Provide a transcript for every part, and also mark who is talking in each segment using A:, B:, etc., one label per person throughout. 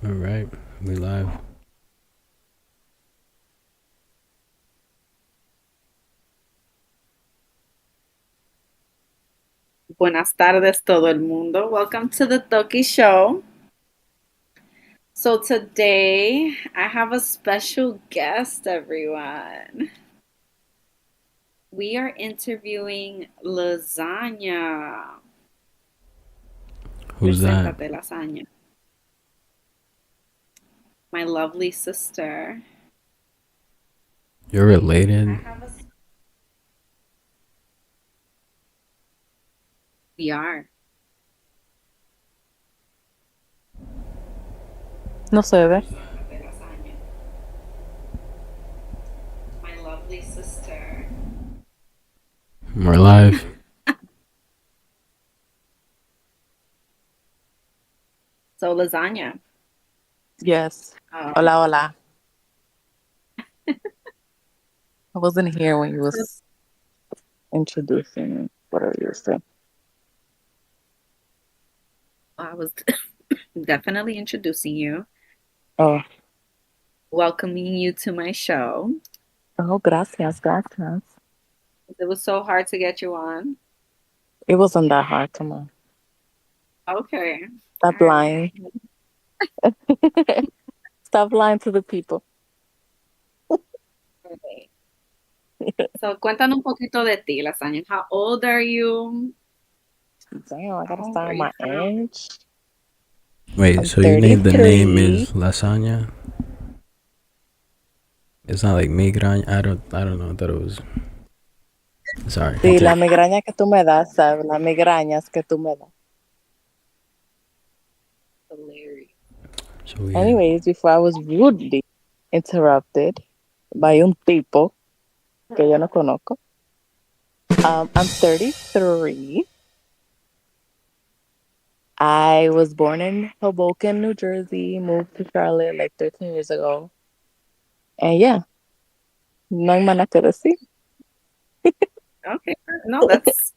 A: All right, we live.
B: Buenas tardes, todo el mundo. Welcome to the Toki Show. So, today I have a special guest, everyone. We are interviewing Lasagna.
A: Who's that?
B: Preséntate, Lasagna. My lovely sister.
A: You're
B: I
A: related?
B: have a. We are.
C: No se ve.
B: Preséntate, Lasagna. My lovely sister.
A: We're live.
B: So, Lasagna.
C: Yes.
B: Um,
C: Hola, hola. I wasn't here when you
B: so
C: was introducing whatever you were saying.
B: I was definitely introducing you,
C: Oh,
B: welcoming you to my show.
C: oh, gracias, gracias.
B: It was so hard to get you on.
C: It wasn't that hard. Come on.
B: Okay. All
C: Stop
B: right.
C: lying. Stop lying to the people.
B: Okay. So, cuéntanos un poquito de ti, Lasagna. How old are you?
C: Damn, I gotta
B: How old
C: start
B: are
C: on
B: you
C: my
B: from?
C: age.
A: Wait,
C: I'm
A: so your name, the name
C: 33.
A: is Lasagna? It's not like migraña. I don't know. I thought it was. Sorry,
C: Sí, la
A: continue.
C: migraña que tú me das, ¿sabes? Las migrañas que tú me das.
B: Hilarious.
A: So weird.
C: Anyways, before I was rudely interrupted by un tipo que yo no conozco, I'm 33. I was born in Hoboken, New Jersey, moved to Charlotte like 13 years ago. And yeah, no hay más nada que decir.
B: Okay. No, that's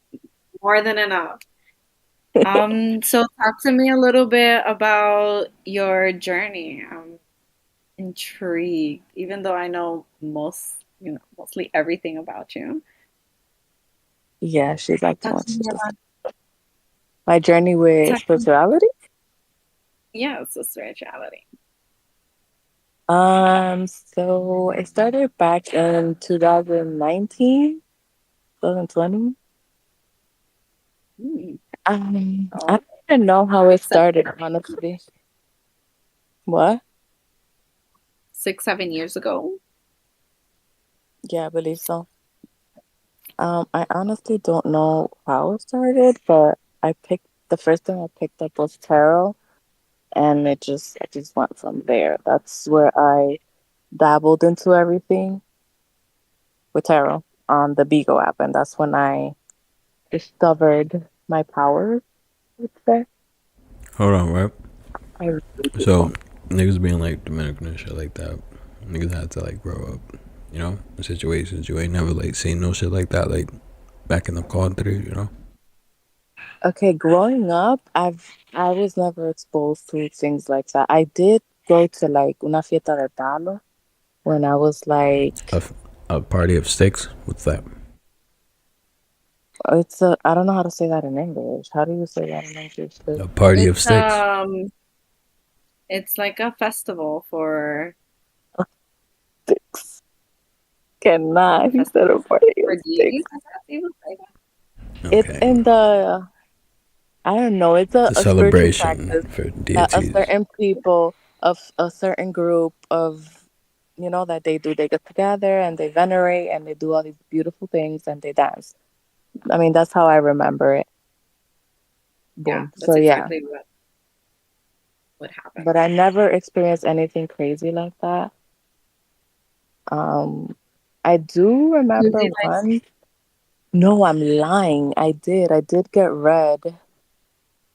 B: more than enough. So talk to me a little bit about your journey. I'm intrigued, even though I know mostly everything about you.
C: Yeah, she's like too
B: Talk to
C: much.
B: me about
C: My journey with
B: talk,
C: spirituality.
B: yeah, it's a spirituality.
C: So it started back in 2019, 2020.
B: Hmm.
C: I
B: Oh,
C: don't even know how it
B: se-
C: started, honestly. What?
B: 6, 7 years ago.
C: Yeah, I believe so. I honestly don't know how it started, but the first thing I picked up was tarot, and I just went from there. That's where I dabbled into everything with tarot on the Bigo app, and that's when I discovered my powers. I would say.
A: Hold on, right?
C: I really
A: So
C: do.
A: niggas being like Dominican and shit like that. Niggas had to like grow up. In situations you ain't never like seen no shit like that. Like back in the country.
C: Okay, growing up, I was never exposed to things like that. I did go to like una fiesta de palo when I was like,
A: A, a party of sticks. What's that?
C: I don't know how to say that in English. How do you say that in English?
A: A party of
B: It's
A: sticks.
B: it's like a festival for
C: Sticks. Cannot. He said
B: festival
C: a party
B: for
C: of
B: deities.
C: sticks.
B: I guess you would say that.
C: It's
A: Okay.
C: in the, I don't know, it's
A: It's a
C: a spiritual
A: celebration
C: practice
A: for
C: that a
A: deities.
C: certain people of a certain group of, that they do. They get together and they venerate and they do all these beautiful things and they dance. I mean, that's how I remember it.
B: Yeah,
C: Boom. So
B: that's
C: yeah,
B: exactly what happened.
C: but I never experienced anything crazy like that. Um, I do remember
B: Usually, like,
C: one. No, I'm lying. I did get read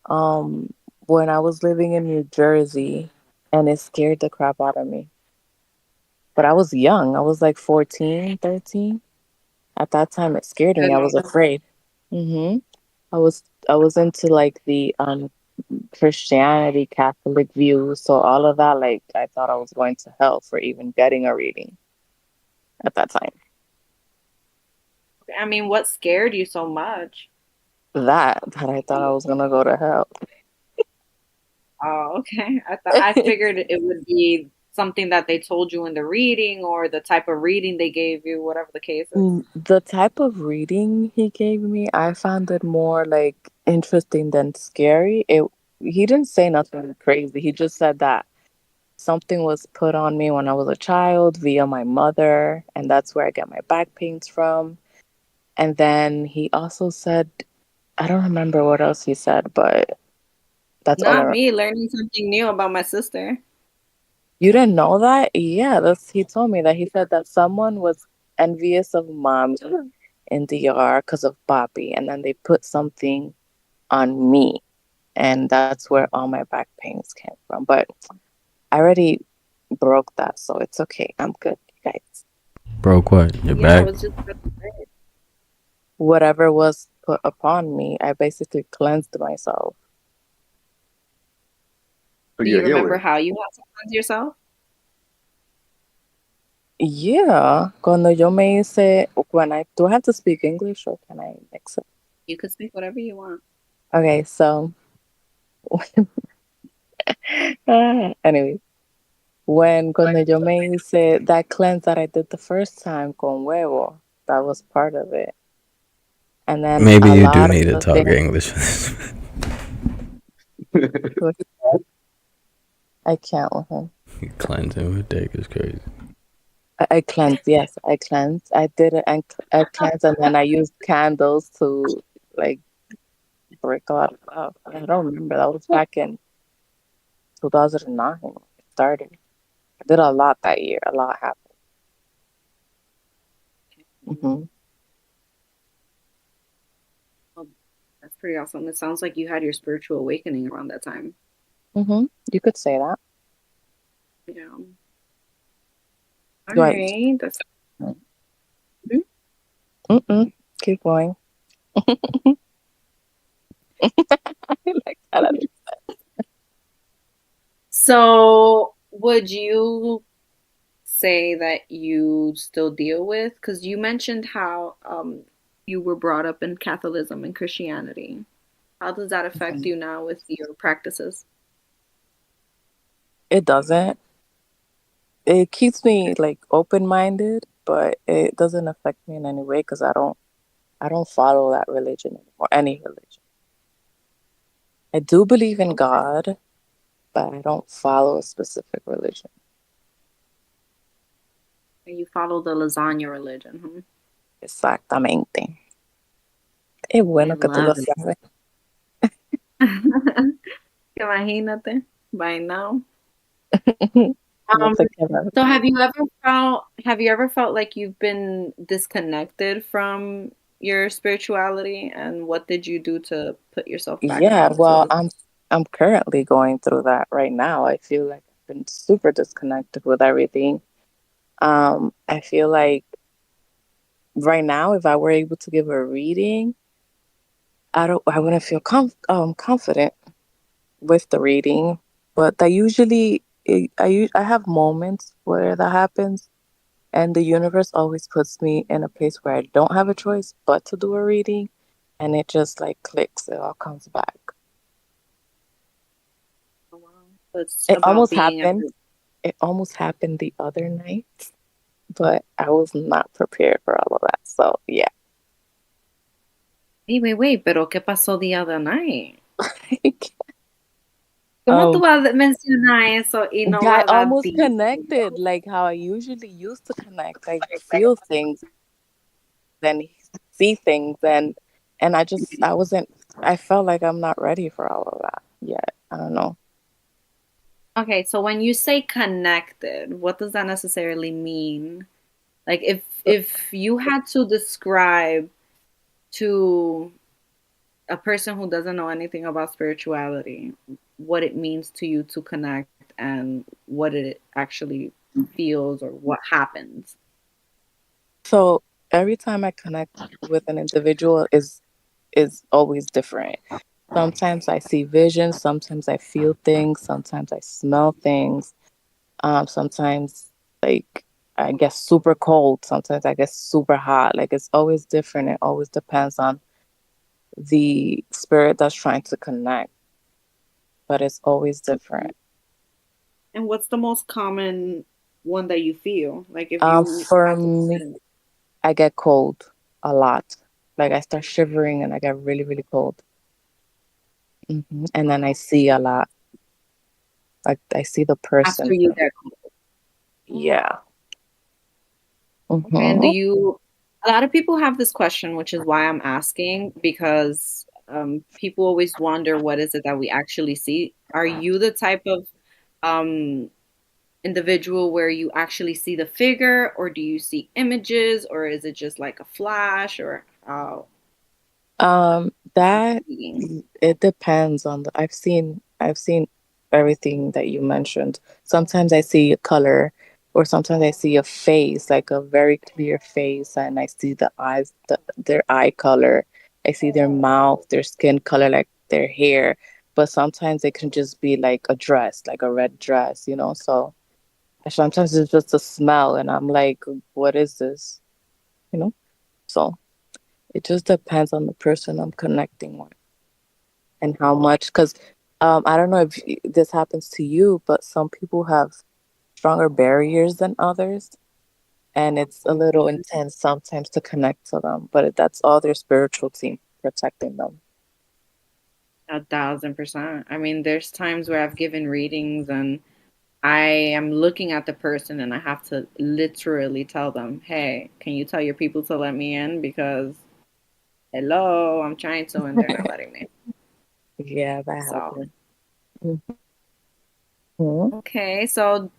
C: um when I was living in New Jersey and it scared the crap out of me. But I was young. I was like 14, 13. At that time it scared me. I was afraid. Mhm. I was into like the Christianity, Catholic views. So all of that, like I thought I was going to hell for even getting a reading at that time.
B: I mean, what scared you so much?
C: That I thought I was gonna go to hell.
B: Oh, okay. I figured it would be something that they told you in the reading or the type of reading they gave you, whatever the case is.
C: The type of reading he gave me, I found it more like interesting than scary. It He didn't say nothing crazy. He just said that something was put on me when I was a child via my mother, and that's where I get my back pains from. And then he also said, I don't remember what else he said, but that's all I
B: Not
C: remember.
B: me learning something new about my sister.
C: You didn't know that? Yeah, that's he told me that. He said that someone was envious of mom in DR because of Bobby, and then they put something on me, and that's where all my back pains came from. But I already broke that, so it's okay. I'm good, guys.
A: Broke what? Your
B: Yeah, I
A: back?
B: was just about to say.
C: Whatever was put upon me, I basically cleansed myself.
D: So
B: Do
D: you're
B: you
D: a
B: remember
D: healer.
B: how you had to cleanse yourself?
C: Yeah, cuando yo me hice, do I have to speak English or can I mix it?
B: You could speak whatever you want.
C: Okay, so anyway, cuando yo me hice that cleanse that I did the first time con huevo, that was part of it. And then
A: Maybe
C: a
A: you do
C: lot of
A: need to
C: the
A: talk
C: things,
A: English.
C: I can't with him.
A: Cleansing with dick is crazy.
C: I cleansed, yes, I cleansed. I did it and I cleansed, and then I used candles to like break a lot of stuff. I don't remember. That was back in 2009. It started. I did a lot that year. A lot happened. Hmm.
B: Well, that's pretty awesome. It sounds like you had your spiritual awakening around that time.
C: Hmm. You could say that.
B: Yeah. All
C: Do I?
B: right. That's
C: Mm-mm. Keep going. Like that.
B: so. Would you say that you still deal with? Because you mentioned how you were brought up in Catholicism and Christianity. How does that affect you now with your practices?
C: It doesn't. It keeps me like open-minded, but it doesn't affect me in any way because I don't follow that religion anymore. Any religion. I do believe in
B: Okay.
C: God, but I don't follow a specific religion.
B: And you follow the lasagna religion, huh?
C: Exactamente. Qué
B: I
C: bueno que tú lo
B: love
C: sabes.
B: it. Imagínate, by now.
C: No
B: Um,
C: sé qué hablar.
B: so have you ever felt like you've been disconnected from your spirituality, and what did you do to put yourself back
C: Yeah,
B: onto
C: well,
B: the
C: I'm currently going through that right now. I feel like I've been super disconnected with everything. I feel like right now, if I were able to give a reading, I wouldn't feel confident with the reading, but that usually I have moments where that happens, and the universe always puts me in a place where I don't have a choice but to do a reading, and it just like clicks. It all comes back.
B: Oh, wow. So it's
C: It
B: about
C: almost
B: being at
C: happened. It almost happened the other night, but I was not prepared for all of that. So yeah.
B: wait, pero ¿qué pasó the other night? ¿Cómo tú
C: um,
B: vas a mencionar eso y no
C: I
B: vas a
C: almost
B: decir?
C: connected like how I usually used to connect. I feel things and see things, and I wasn't. I felt like I'm not ready for all of that yet. I don't know.
B: Okay, so when you say connected, what does that necessarily mean? Like if you had to describe to a person who doesn't know anything about spirituality what it means to you to connect and what it actually feels or what happens.
C: So every time I connect with an individual is always different. Sometimes I see visions, sometimes I feel things, sometimes I smell things. Sometimes like I get super cold, sometimes I get super hot. Like it's always different. It always depends on the spirit that's trying to connect, but it's always different.
B: And what's the most common one that you feel? Like if you
C: For
B: have to
C: me,
B: describe.
C: I get cold a lot. Like I start shivering and I get really, really cold. And then I see a lot. Like I see the
B: After
C: person.
B: you get cold.
C: Yeah.
B: Okay, and do
C: hmm
B: you, a lot of people have this question, which is why I'm asking, because people always wonder what is it that we actually see. Are you the type of um, individual where you actually see the figure, or do you see images, or is it just like a flash, or how?
C: That it depends on the. I've seen everything that you mentioned. Sometimes I see a color, or sometimes I see a face, like a very clear face, and I see the eyes, their eye color. I see their mouth, their skin color, like their hair. But sometimes it can just be like a dress, like a red dress, So sometimes it's just a smell, and I'm like, what is this? You know. So it just depends on the person I'm connecting with and how much. Because I don't know if this happens to you, but some people have stronger barriers than others, and it's a little intense sometimes to connect to them. But that's all their spiritual team protecting them.
B: 1,000%. I mean, there's times where I've given readings and I am looking at the person and I have to literally tell them, hey, can you tell your people to let me in? Because, hello, I'm trying to and they're not letting me.
C: Yeah, that
B: So,
C: happens. Mhm.
B: okay. So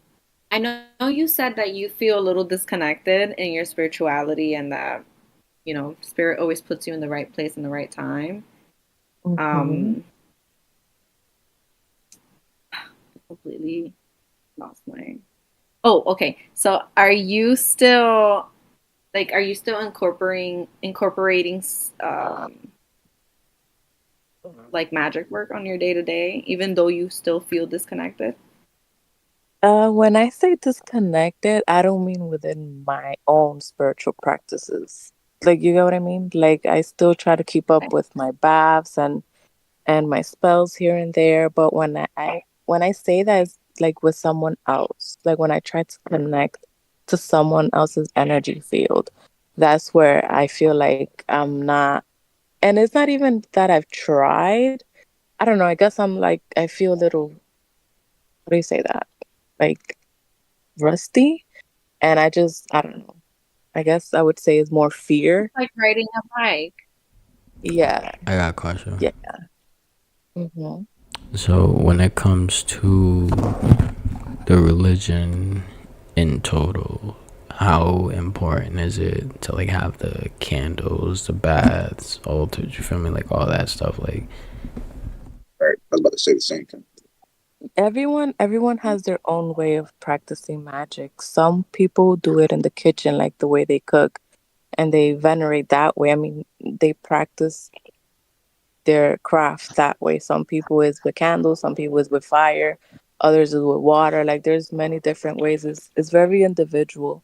B: I know you said that you feel a little disconnected in your spirituality and that, spirit always puts you in the right place in the right time.
C: Mhm.
B: Um, completely lost my. Oh, okay. So are you still incorporating like magic work on your day to day, even though you still feel disconnected?
C: When I say disconnected, I don't mean within my own spiritual practices. Like, you get what I mean? Like, I still try to keep up with my baths and my spells here and there. But when I say that, it's like with someone else. Like when I try to connect to someone else's energy field, that's where I feel like I'm not. And it's not even that I've tried. I don't know. I guess I'm like I feel a little. What do you say that? Like rusty. And I don't know. I guess I would say it's more fear.
B: It's like riding a bike.
C: Yeah.
A: I got a question.
C: Yeah. hmm
A: So when it comes to the religion in total, how important is it to like have the candles, the baths, altars, you feel me, like all that stuff, like
D: Right. I was about to say the same thing.
C: Everyone has their own way of practicing magic. Some people do it in the kitchen, like the way they cook, and they venerate that way. I mean, they practice their craft that way. Some people is with candles, some people is with fire, others is with water. Like there's many different ways. It's very individual.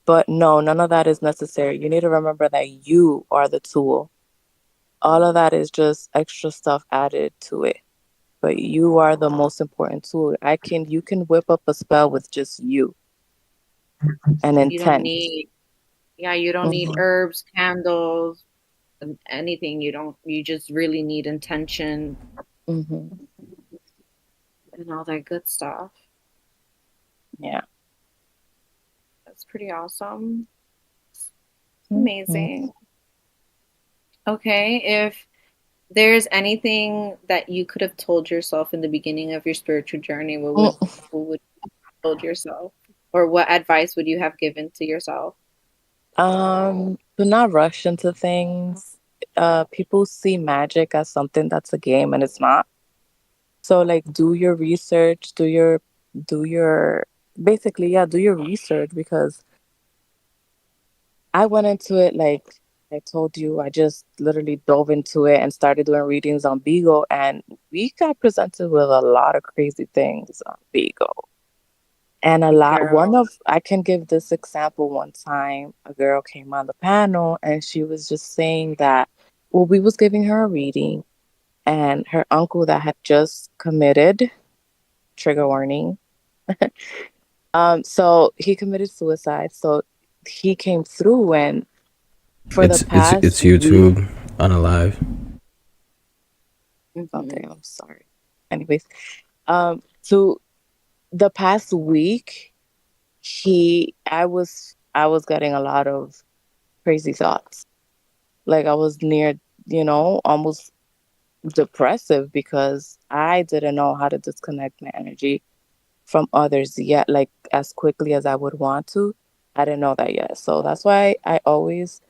C: But no, none of that is necessary. You need to remember that you are the tool. All of that is just extra stuff added to it. But you are the most important tool. You can whip up a spell with just you and
B: You don't
C: intent.
B: need, yeah, you don't need
C: hmm
B: herbs, candles, anything. You just really need intention
C: hmm
B: and all that good stuff.
C: Yeah.
B: That's pretty awesome.
C: hmm
B: Amazing. Okay, if there's anything that you could have told yourself in the beginning of your spiritual journey, what would you have told yourself? Or what advice would you have given to yourself?
C: Do not rush into things. People see magic as something that's a game and it's not. So like do your research, do your basically, yeah, do your research because I went into it like I told you, I just literally dove into it and started doing readings on Beagle, and we got presented with a lot of crazy things on Beagle. And
B: Girl.
C: I can give this example. One time, a girl came on the panel and she was just saying that, well, we was giving her a reading, and her uncle that had just committed, trigger warning, so he committed suicide. So he came through, and for the
A: It's
C: past week,
A: YouTube unalive.
C: okay,
B: Mhm.
C: I'm sorry. Anyways, so the past week, I was getting a lot of crazy thoughts. Like I was near, almost depressive because I didn't know how to disconnect my energy from others yet, like as quickly as I would want to. I didn't know that yet. So that's why I always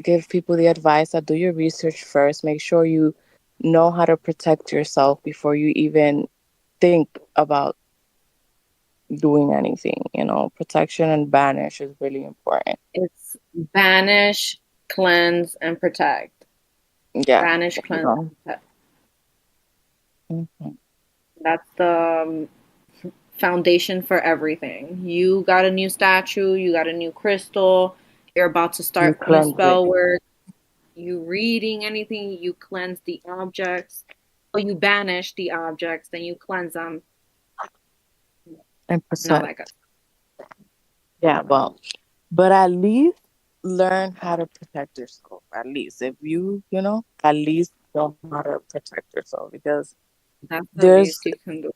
C: give people the advice that do your research first. Make sure you know how to protect yourself before you even think about doing anything. Protection and banish is really important.
B: It's banish, cleanse, and protect.
C: Yeah.
B: Banish,
C: You
B: cleanse,
C: know.
B: and protect.
C: Mhm.
B: That's the foundation for everything. You got a new statue, you got a new crystal, you're about to
C: You
B: start new
C: cleanse it
B: spell words, you reading anything, you cleanse the objects, or you banish the objects, then you cleanse them,
C: and
B: and all that good
C: protect. Yeah, well, but at least learn how to protect yourself. At least if at least know how to protect yourself because
B: stuff. That's the
C: there's,
B: least you can do.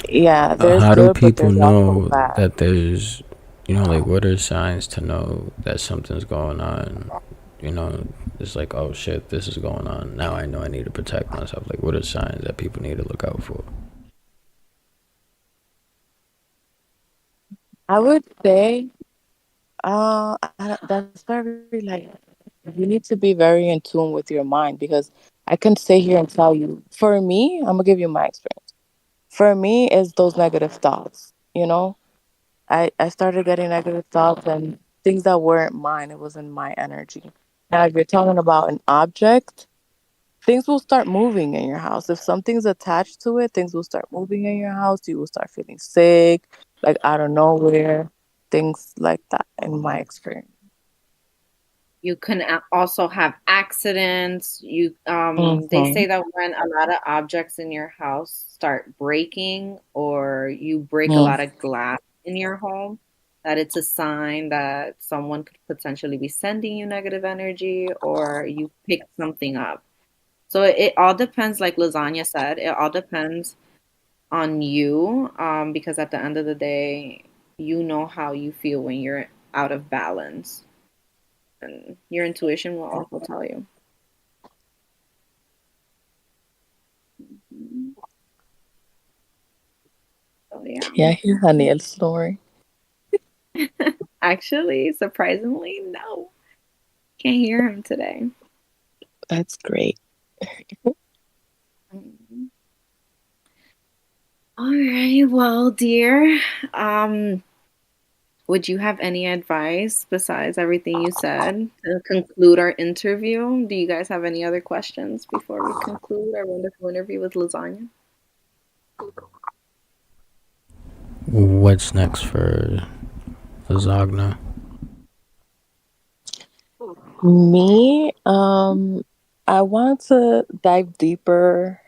C: yeah, there's
A: How do
C: good, but
A: people
C: there's also
A: know
C: bad.
A: that there's, like, what are signs to know that something's going on? It's like, oh shit, this is going on. Now I know I need to protect myself. Like, what are signs that people need to look out for?
C: I would say, that's very like you need to be very in tune with your mind because I can sit here and tell you. For me, I'm gonna give you my experience. For me, is those negative thoughts. I started getting negative thoughts and things that weren't mine. It wasn't my energy. Now, if you're talking about an object, things will start moving in your house. If something's attached to it, things will start moving in your house. You will start feeling sick, like out of nowhere, things like that, in my experience.
B: You can also have accidents. They
C: Mm-hmm.
B: say that when a lot of objects in your house start breaking or you break a
C: Mm.
B: lot of glass in your home, that it's a sign that someone could potentially be sending you negative energy or you picked something up. So it all depends, like Lasagna said, it all depends on you, because at the end of the day, you know how you feel when you're out of balance, and your intuition will also tell you. Mhm. So yeah.
C: Yeah, I hear Haniel snoring.
B: Actually, surprisingly, no. Can't hear him today.
C: That's great.
B: Mhm. All right, well, dear, um, would you have any advice besides everything you said to conclude our interview? Do you guys have any other questions before we conclude our wonderful interview with Lasagna?
A: What's next for Lasagna?
C: Me, I want to dive deeper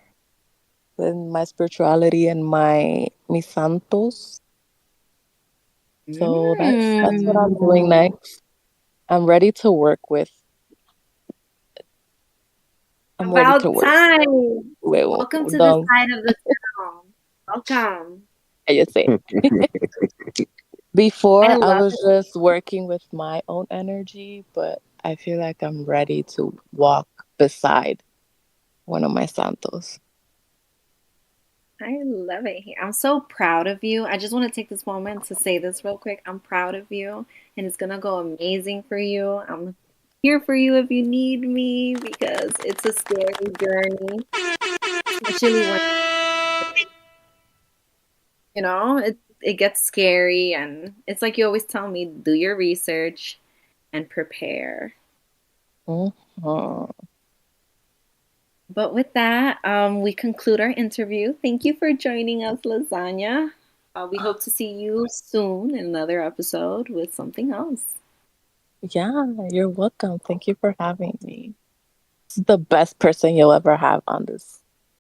C: in my spirituality and my mis santos. So that's what I'm doing
B: Mm,
C: next. I'm ready to work with. I'm ready to
B: about
C: work.
B: time.
C: Wait,
B: Welcome to this
C: don't
B: side of the town. Welcome.
C: I just say.
B: I
C: Before I
B: love
C: was
B: it.
C: just working with my own energy, but I feel like I'm ready to walk beside one of my santos.
B: I love it here. I'm so proud of you. I just want to take this moment to say this real quick. I'm proud of you, and it's gonna go amazing for you. I'm here for you if you need me because it's a scary journey, especially when it gets scary, and it's like you always tell me, do your research and prepare.
C: Mhm.
B: But with that, we conclude our interview. Thank you for joining us, Lasagna. We hope to see you soon in another episode with something else.
C: Yeah, you're welcome. Thank you for having me. It's the best person you'll ever have on this